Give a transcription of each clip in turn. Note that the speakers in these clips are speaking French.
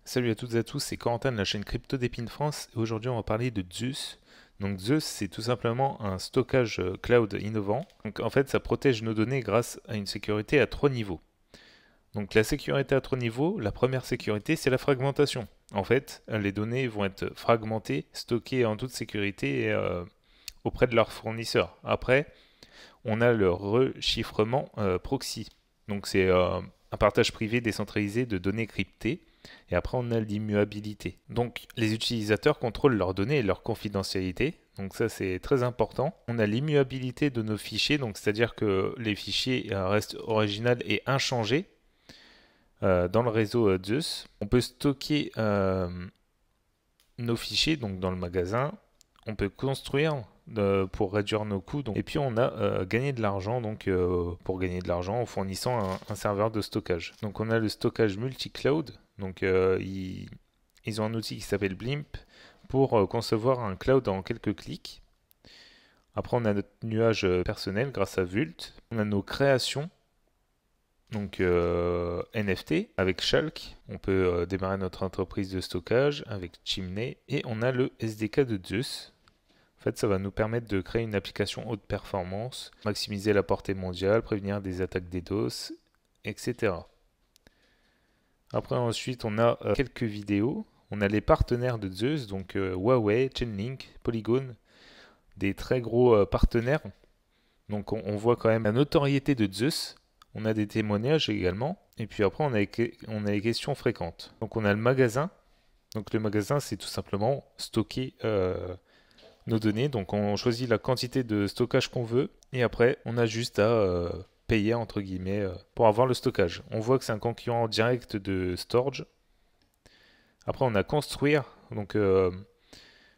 Salut à toutes et à tous, c'est Corentin de la chaîne Crypto d'Épine France et aujourd'hui on va parler de Zeus. Donc Zeus c'est tout simplement un stockage cloud innovant. Donc en fait ça protège nos données grâce à une sécurité à trois niveaux. Donc la sécurité à trois niveaux, la première sécurité c'est la fragmentation. En fait les données vont être fragmentées, stockées en toute sécurité auprès de leurs fournisseurs. Après on a le rechiffrement proxy. Donc c'est un partage privé décentralisé de données cryptées. Et après, on a l'immuabilité. Donc, les utilisateurs contrôlent leurs données et leur confidentialité. Donc ça, c'est très important. On a l'immuabilité de nos fichiers, donc c'est-à-dire que les fichiers restent originaux et inchangés dans le réseau Zeus. On peut stocker nos fichiers donc dans le magasin. On peut construire pour réduire nos coûts. Et puis on a gagné de l'argent pour gagner de l'argent en fournissant un serveur de stockage. Donc on a le stockage multi-cloud. Donc ils ont un outil qui s'appelle Blimp pour concevoir un cloud en quelques clics. Après on a notre nuage personnel grâce à Vult. On a nos créations. Donc NFT avec Shulk, on peut démarrer notre entreprise de stockage avec Chimney et on a le SDK de Zeus. En fait, ça va nous permettre de créer une application haute performance, maximiser la portée mondiale, prévenir des attaques DDoS, etc. Après, ensuite, on a quelques vidéos. On a les partenaires de Zeus, donc Huawei, Chainlink, Polygon, des très gros partenaires. Donc, on voit quand même la notoriété de Zeus. On a des témoignages également. Et puis après, on a les questions fréquentes. Donc, on a le magasin. Donc, le magasin, c'est tout simplement stocker nos données. Donc on choisit la quantité de stockage qu'on veut et après on a juste à payer entre guillemets pour avoir le stockage. On voit que c'est un concurrent direct de Storage. Après on a construire, donc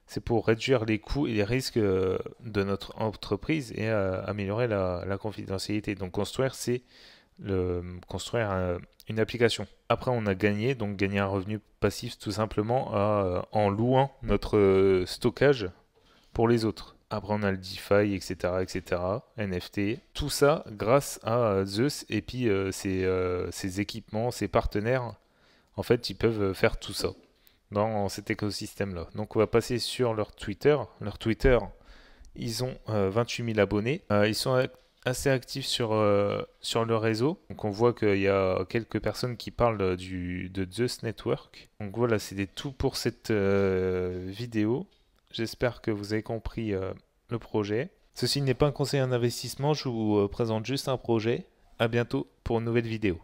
c'est pour réduire les coûts et les risques de notre entreprise et améliorer la confidentialité. Donc construire c'est construire une application. Après on a gagné, donc gagner un revenu passif tout simplement en louant notre stockage pour les autres. Après, on a le DeFi, etc., etc., NFT. Tout ça grâce à Zeus et puis ses équipements, ses partenaires. En fait, ils peuvent faire tout ça dans cet écosystème-là. Donc, on va passer sur leur Twitter. Leur Twitter, ils ont 28 000 abonnés. Ils sont assez actifs sur le réseau. Donc, on voit qu'il y a quelques personnes qui parlent de Zeus Network. Donc, voilà, c'était tout pour cette vidéo. J'espère que vous avez compris le projet. Ceci n'est pas un conseil en investissement, je vous présente juste un projet. À bientôt pour une nouvelle vidéo.